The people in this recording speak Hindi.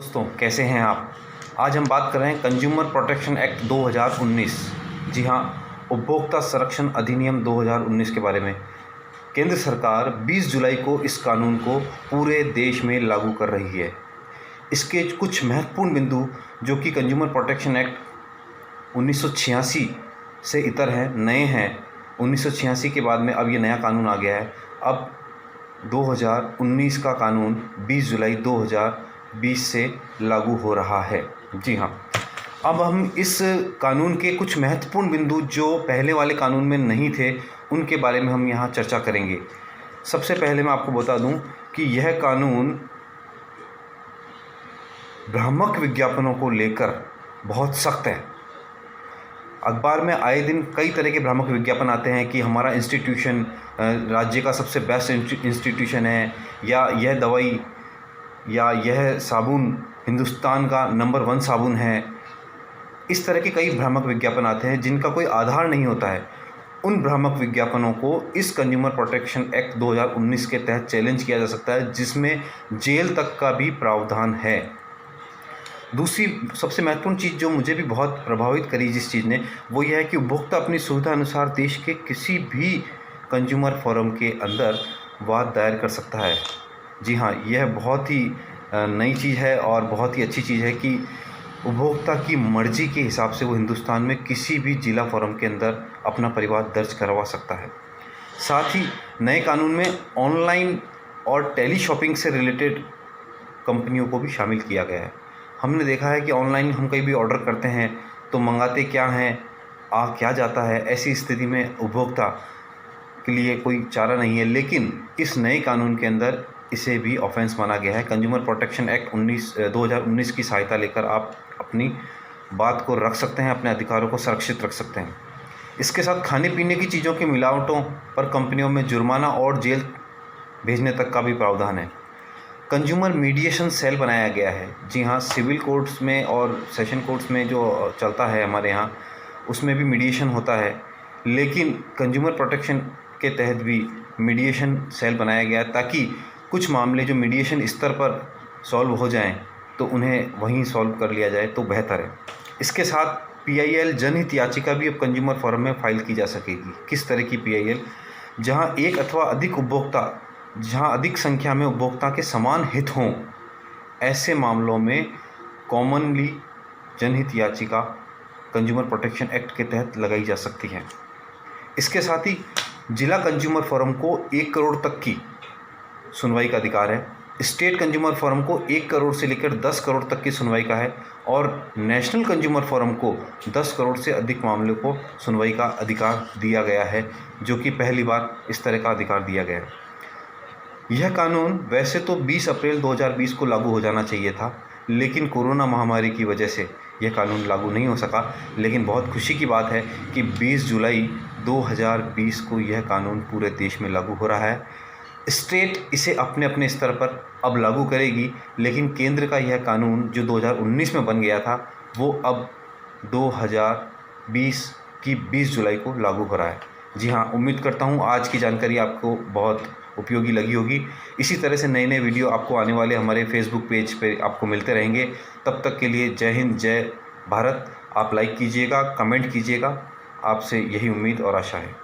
दोस्तों कैसे हैं आप। आज हम बात कर रहे हैं कंज्यूमर प्रोटेक्शन एक्ट 2019। जी हाँ, उपभोक्ता संरक्षण अधिनियम 2019 के बारे में। केंद्र सरकार 20 जुलाई को इस कानून को पूरे देश में लागू कर रही है। इसके कुछ महत्वपूर्ण बिंदु जो कि कंज्यूमर प्रोटेक्शन एक्ट 1986 से इतर हैं, नए हैं। 1986 के बाद में अब ये नया कानून आ गया है। अब 2019 का कानून 20 जुलाई 2020 से लागू हो रहा है। जी हाँ, अब हम इस कानून के कुछ महत्वपूर्ण बिंदु जो पहले वाले कानून में नहीं थे उनके बारे में हम यहाँ चर्चा करेंगे। सबसे पहले मैं आपको बता दूं कि यह कानून भ्रामक विज्ञापनों को लेकर बहुत सख्त है। अखबार में आए दिन कई तरह के भ्रामक विज्ञापन आते हैं कि हमारा इंस्टीट्यूशन राज्य का सबसे बेस्ट इंस्टीट्यूशन है, या यह दवाई या यह साबुन हिंदुस्तान का नंबर 1 साबुन है। इस तरह के कई भ्रामक विज्ञापन आते हैं जिनका कोई आधार नहीं होता है। उन भ्रामक विज्ञापनों को इस कंज्यूमर प्रोटेक्शन एक्ट 2019 के तहत चैलेंज किया जा सकता है, जिसमें जेल तक का भी प्रावधान है। दूसरी सबसे महत्वपूर्ण चीज़ जो मुझे भी बहुत प्रभावित करी जिस चीज़ ने, वो यह है कि उपभोक्ता अपनी सुविधा अनुसार देश के किसी भी कंज्यूमर फोरम के अंदर वाद दायर कर सकता है। जी हाँ, यह बहुत ही नई चीज़ है और बहुत ही अच्छी चीज़ है कि उपभोक्ता की मर्ज़ी के हिसाब से वो हिंदुस्तान में किसी भी जिला फोरम के अंदर अपना परिवाद दर्ज करवा सकता है। साथ ही नए कानून में ऑनलाइन और टेली शॉपिंग से रिलेटेड कंपनियों को भी शामिल किया गया है। हमने देखा है कि ऑनलाइन हम कहीं भी ऑर्डर करते हैं तो मंगाते क्या हैं, आ क्या जाता है। ऐसी स्थिति में उपभोक्ता के लिए कोई चारा नहीं है, लेकिन इस नए कानून के अंदर इसे भी ऑफेंस माना गया है। कंज्यूमर प्रोटेक्शन एक्ट 2019 की सहायता लेकर आप अपनी बात को रख सकते हैं, अपने अधिकारों को सुरक्षित रख सकते हैं। इसके साथ खाने पीने की चीज़ों की मिलावटों पर कंपनियों में जुर्माना और जेल भेजने तक का भी प्रावधान है। कंज्यूमर मीडिएशन सेल बनाया गया है। जी हाँ, सिविल कोर्ट्स में और सेशन कोर्ट्स में जो चलता है हमारे यहाँ, उसमें भी मीडिएशन होता है, लेकिन कंज्यूमर प्रोटेक्शन के तहत भी मीडिएशन सेल बनाया गया ताकि कुछ मामले जो मीडिएशन स्तर पर सॉल्व हो जाएं तो उन्हें वहीं सॉल्व कर लिया जाए तो बेहतर है। इसके साथ PIL जनहित याचिका भी अब कंज्यूमर फोरम में फाइल की जा सकेगी। किस तरह की PIL? जहाँ एक अथवा अधिक उपभोक्ता, जहाँ अधिक संख्या में उपभोक्ता के समान हित हों, ऐसे मामलों में कॉमनली जनहित याचिका कंज्यूमर प्रोटेक्शन एक्ट के तहत लगाई जा सकती है। इसके साथ ही जिला कंज्यूमर फोरम को 1 करोड़ तक की सुनवाई का अधिकार है। स्टेट कंज्यूमर फोरम को 1 करोड़ से लेकर 10 करोड़ तक की सुनवाई का है, और नेशनल कंज्यूमर फोरम को 10 करोड़ से अधिक मामलों को सुनवाई का अधिकार दिया गया है, जो कि पहली बार इस तरह का अधिकार दिया गया है। यह कानून वैसे तो 20 अप्रैल 2020 को लागू हो जाना चाहिए था, लेकिन कोरोना महामारी की वजह से यह कानून लागू नहीं हो सका। लेकिन बहुत खुशी की बात है कि 20 जुलाई 2020 को यह कानून पूरे देश में लागू हो रहा है। स्टेट इसे अपने अपने स्तर पर अब लागू करेगी, लेकिन केंद्र का यह कानून जो 2019 में बन गया था वो अब 2020 की 20 जुलाई को लागू हो रहा है। जी हाँ, उम्मीद करता हूँ आज की जानकारी आपको बहुत उपयोगी लगी होगी। इसी तरह से नए नए वीडियो आपको आने वाले हमारे फेसबुक पेज पे आपको मिलते रहेंगे। तब तक के लिए जय हिंद, जय भारत। आप लाइक कीजिएगा, कमेंट कीजिएगा। आपसे यही उम्मीद और आशा है।